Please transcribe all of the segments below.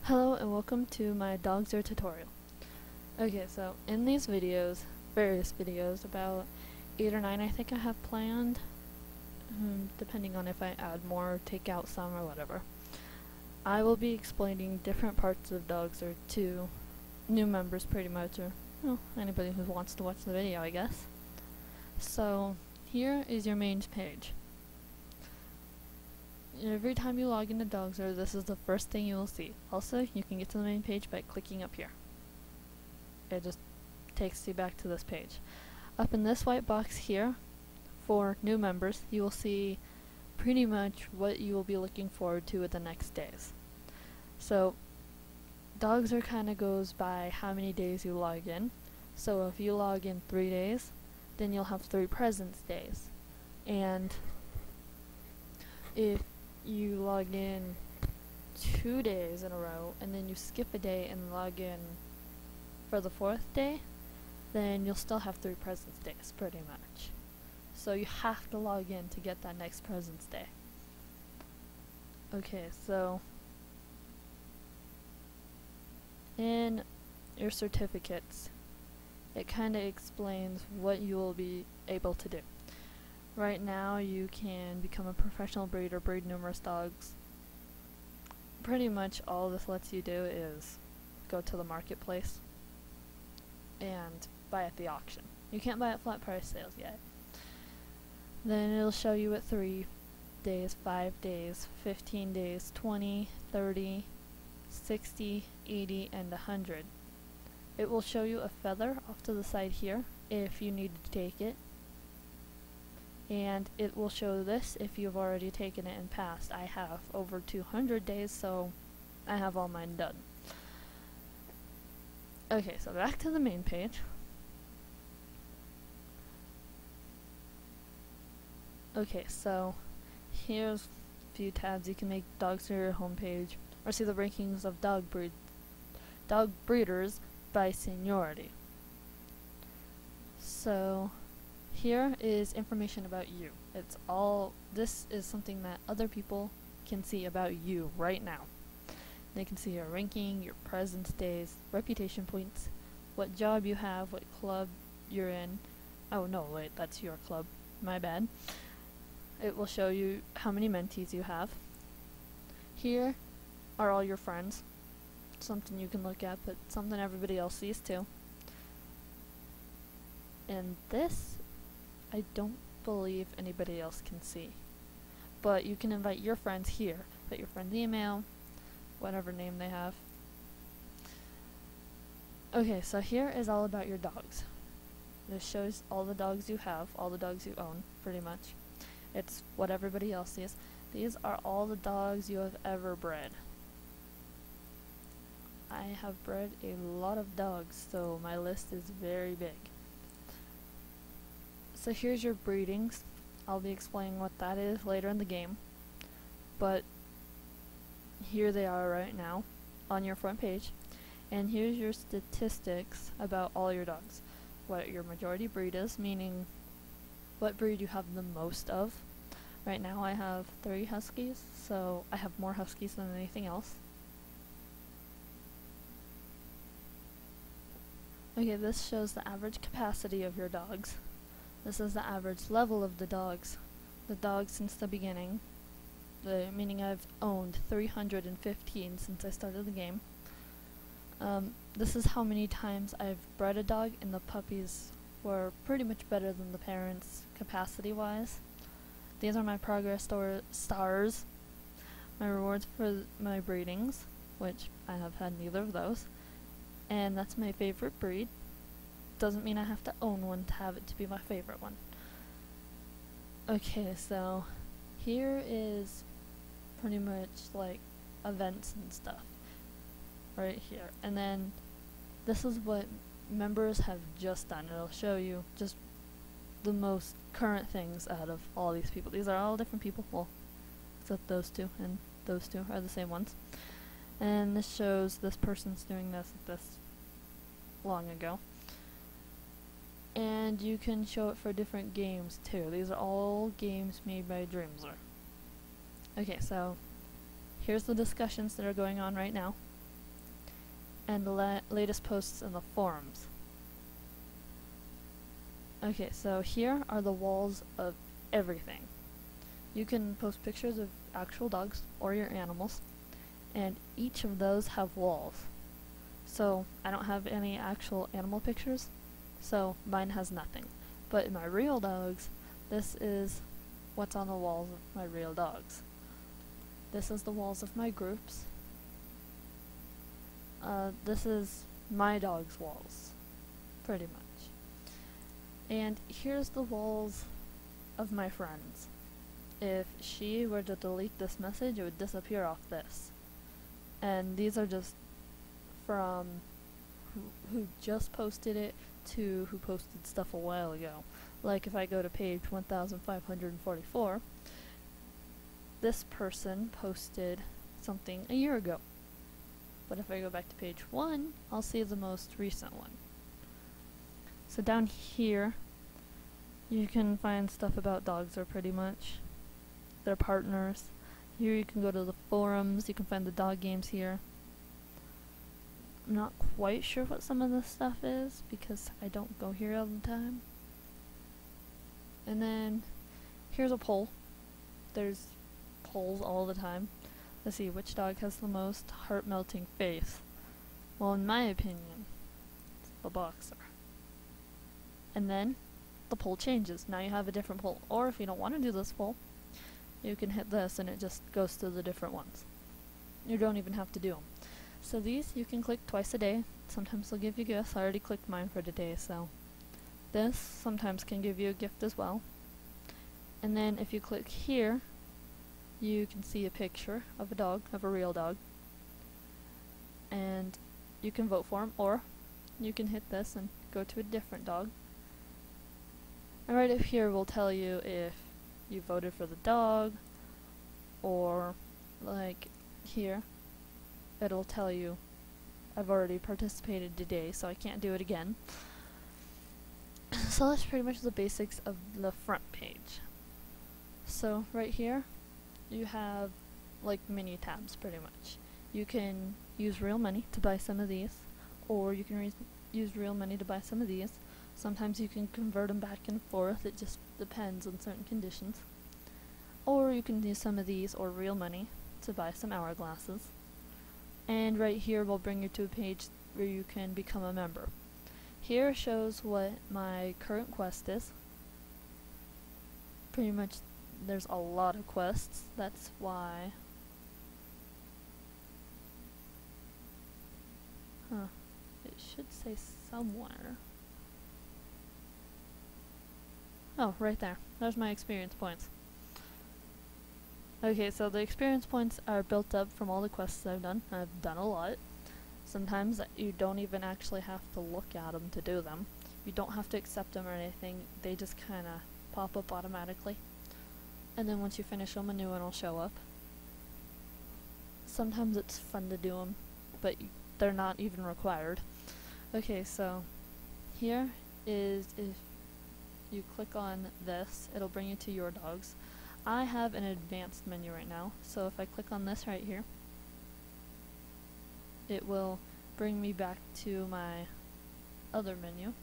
Hello and welcome to my Dogzer tutorial. Okay, so in these videos, various videos, about 8 or 9 I think I have planned, depending on if I add more or take out some or whatever. I will be explaining different parts of Dogzer to new members pretty much, or anybody who wants to watch the video, I guess. So here is your main page. Every time you log into Dogzer, this is the first thing you will see. Also, you can get to the main page by clicking up here. It just takes you back to this page. Up in this white box here, for new members, you will see pretty much what you will be looking forward to with the next days. So, Dogzer kind of goes by how many days you log in. So if you log in 3 days, then you'll have 3 presence days. And if you log in 2 days in a row and then you skip a day and log in for the 4th day, then you'll still have 3 presence days pretty much. So you have to log in to get that next presence day. Okay, so in your certificates, it kind of explains what you will be able to do. Right now you can become a professional breeder, breed numerous dogs. Pretty much all this lets you do is go to the marketplace and buy at the auction. You can't buy at flat price sales yet. Then it'll show you at 3 days, 5 days, 15 days, 20, 30, 60, 80, and 100. It will show you a feather off to the side here if you need to take it. And it will show this if you've already taken it in past. I have over 200 days, so I have all mine done. Okay, so back to the main page. Okay, so here's a few tabs. You can make Dogzer your homepage, or see the rankings of dog breeders by seniority. So here is information about you. This is something that other people can see about you right now. They can see your ranking, your presence days, reputation points, what job you have, what club you're in. Oh no, wait, that's your club. My bad. It will show you how many mentees you have. Here are all your friends. Something you can look at, but something everybody else sees too. And this, I don't believe anybody else can see. But you can invite your friends here. Put your friend's email, whatever name they have. Okay, so here is all about your dogs. This shows all the dogs you have, all the dogs you own, pretty much. It's what everybody else sees. These are all the dogs you have ever bred. I have bred a lot of dogs, so my list is very big. So here's your breedings. I'll be explaining what that is later in the game. But here they are right now on your front page. And here's your statistics about all your dogs. What your majority breed is, meaning what breed you have the most of. Right now I have 3 huskies, so I have more huskies than anything else. Okay, this shows the average capacity of your dogs. This is the average level of the dogs. The dogs since the beginning. Meaning I've owned 315 since I started the game. This is how many times I've bred a dog, and the puppies were pretty much better than the parents capacity-wise. These are my progress stars. My rewards for my breedings, which I have had neither of those. And that's my favorite breed. Doesn't mean I have to own one to have it to be my favorite one. Okay, so here is pretty much like events and stuff right here. And then this is what members have just done. It'll show you just the most current things out of all these people. These are all different people, well, except those two, and those two are the same ones. And this shows this person's doing this long ago. And you can show it for different games too. These are all games made by Dogzer. Okay, so here's the discussions that are going on right now. and the latest posts in the forums. Okay, so here are the walls of everything. You can post pictures of actual dogs or your animals, and each of those have walls. So I don't have any actual animal pictures, so mine has nothing. But in my real dogs, this is what's on the walls of my real dogs. This is the walls of my groups. This is my dog's walls, pretty much. And here's the walls of my friends. If she were to delete this message, it would disappear off this. And these are just from who just posted it to who posted stuff a while ago. Like if I go to page 1544, this person posted something a year ago. But if I go back to page 1, I'll see the most recent one. So down here, you can find stuff about Dogzer pretty much. Their partners. Here you can go to the forums, you can find the dog games here. I'm not quite sure what some of this stuff is because I don't go here all the time. And then here's a poll. There's polls all the time. Let's see, which dog has the most heart-melting face? Well, in my opinion, it's the Boxer. And then the poll changes. Now you have a different poll. Or if you don't want to do this poll, you can hit this and it just goes through the different ones. You don't even have to do them. So these you can click twice a day. Sometimes they'll give you gifts. I already clicked mine for today, so this sometimes can give you a gift as well. And then if you click here, you can see a picture of a dog, of a real dog. And you can vote for him, or you can hit this and go to a different dog. And right up here will tell you if you voted for the dog, or like here, it'll tell you I've already participated today, so I can't do it again. So that's pretty much the basics of the front page. So right here, you have like mini tabs pretty much. You can use real money to buy some of these, or you can use real money to buy some of these. Sometimes you can convert them back and forth, it just depends on certain conditions. Or you can use some of these or real money to buy some hourglasses. And right here will bring you to a page where you can become a member. Here shows what my current quest is. Pretty much there's a lot of quests, that's why. It should say somewhere. Oh, right there. There's my experience points. Okay, so the experience points are built up from all the quests I've done. I've done a lot. Sometimes you don't even actually have to look at them to do them. You don't have to accept them or anything. They just kind of pop up automatically. And then once you finish them, a new one will show up. Sometimes it's fun to do them, but they're not even required. Okay, so here is if you click on this, it'll bring you to your dogs. I have an advanced menu right now, so if I click on this right here, it will bring me back to my other menu.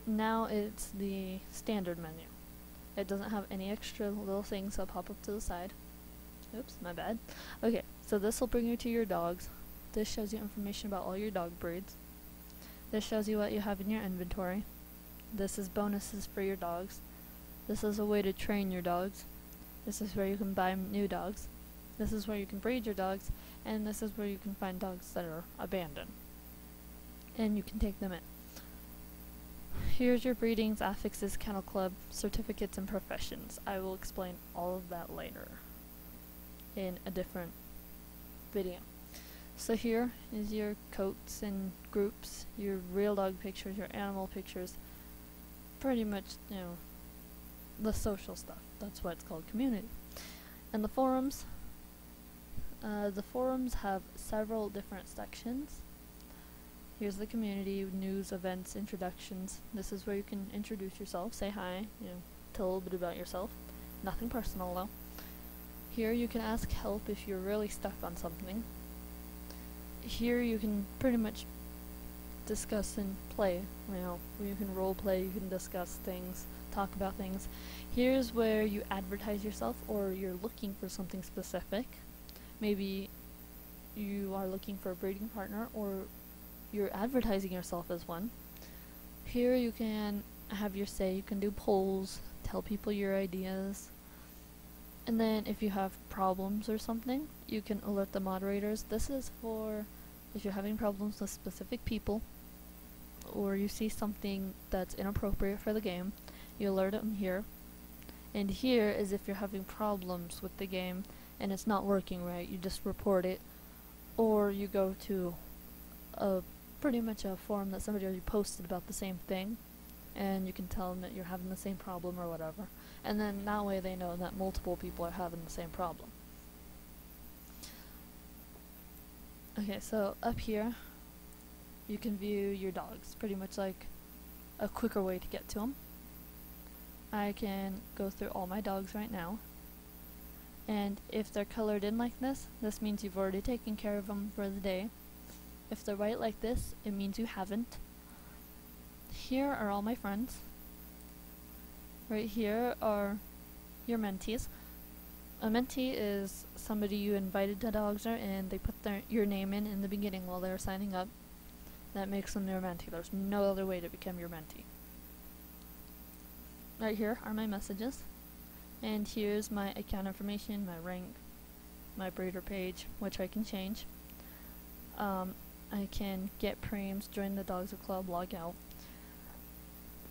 Now it's the standard menu. It doesn't have any extra little things that pop up to the side. Oops, my bad. Okay, so this will bring you to your dogs. This shows you information about all your dog breeds. This shows you what you have in your inventory. This is bonuses for your dogs. This is a way to train your dogs. This is where you can buy new dogs. This is where you can breed your dogs. And this is where you can find dogs that are abandoned. And you can take them in. Here's your breedings, affixes, kennel club, certificates, and professions. I will explain all of that later in a different video. So here is your coats and groups, your real dog pictures, your animal pictures, pretty much, you know, the social stuff. That's why it's called community. And the forums have several different sections. Here's the community, news, events, introductions. This is where you can introduce yourself, say hi, you know, tell a little bit about yourself. Nothing personal though. Here you can ask help if you're really stuck on something. Here you can pretty much discuss and play. You can role play, you can discuss things, talk about things. Here's where you advertise yourself, or you're looking for something specific. Maybe you are looking for a breeding partner, or you're advertising yourself as one. Here you can have your say, you can do polls, tell people your ideas. And then if you have problems or something, you can alert the moderators. This is for if you're having problems with specific people, or you see something that's inappropriate for the game, you alert them here. And here is if you're having problems with the game and it's not working right, you just report it, or you go to pretty much a forum that somebody already posted about the same thing, and you can tell them that you're having the same problem or whatever, and then that way they know that multiple people are having the same problem. Okay, so up here you can view your dogs, pretty much like a quicker way to get to them. I can go through all my dogs right now, and if they're colored in like this means you've already taken care of them for the day. If they're white like this, it means you haven't. Here are all my friends. Right here are your mentees. A mentee is somebody you invited to Dogzer and they put your name in the beginning while they were signing up. That makes them your mentee. There's no other way to become your mentee. Right here are my messages. And here's my account information, my rank, my breeder page, which I can change. I can get preems, join the Dogzer Club, log out.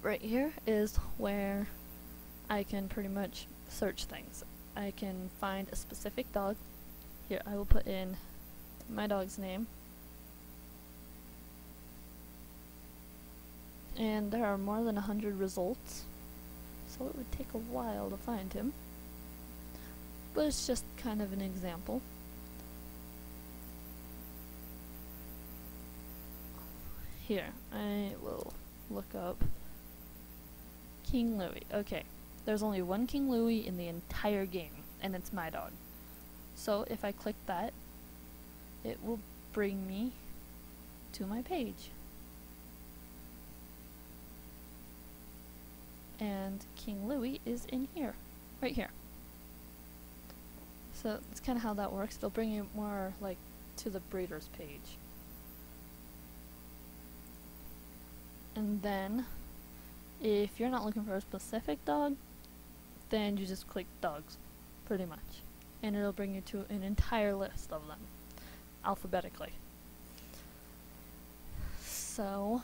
Right here is where I can pretty much search things. I can find a specific dog. Here, I will put in my dog's name. And there are more than 100 results, so it would take a while to find him. But it's just kind of an example. Here, I will look up King Louie. Okay, there's only one King Louie in the entire game, and it's my dog. So if I click that, it will bring me to my page. And King Louie is in here, right here. So that's kind of how that works. They'll bring you more like to the breeder's page. And then, if you're not looking for a specific dog, then you just click dogs, pretty much. And it'll bring you to an entire list of them, alphabetically. So,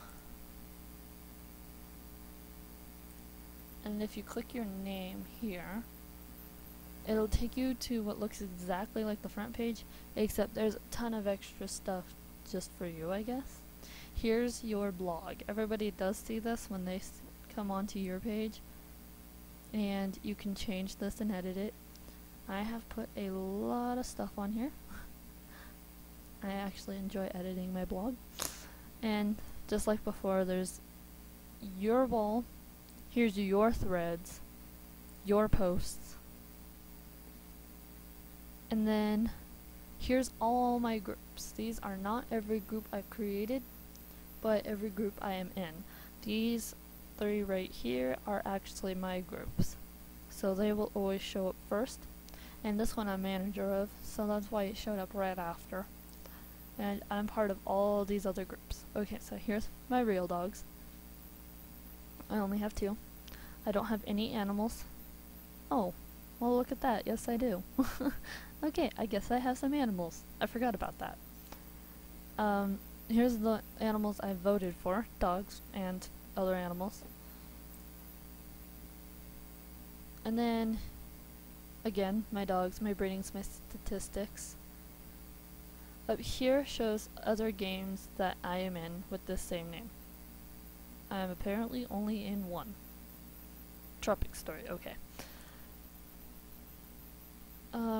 and if you click your name here, it'll take you to what looks exactly like the front page, except there's a ton of extra stuff just for you, I guess. Here's your blog. Everybody does see this when they come onto your page, and you can change this and edit it. I have put a lot of stuff on here. I actually enjoy editing my blog. And just like before, there's your wall, here's your threads, your posts, and then here's all my groups. These are not every group I've created, but every group I am in. These 3 right here are actually my groups, so they will always show up first. And this one I'm manager of, so that's why it showed up right after. And I'm part of all these other groups. Okay, so here's my real dogs. I only have 2. I don't have any animals. Oh, well look at that. Yes, I do. Okay, I guess I have some animals. I forgot about that. Here's the animals I voted for, dogs and other animals. And then, again, my dogs, my breedings, my statistics. Up here shows other games that I am in with this same name. I am apparently only in 1. Tropic Story, okay.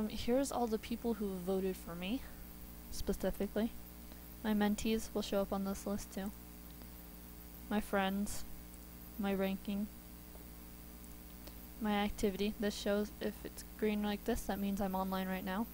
Here's all the people who voted for me, specifically. My mentees will show up on this list too. My friends, my ranking. my activity. This shows if it's green like this, that means I'm online right now.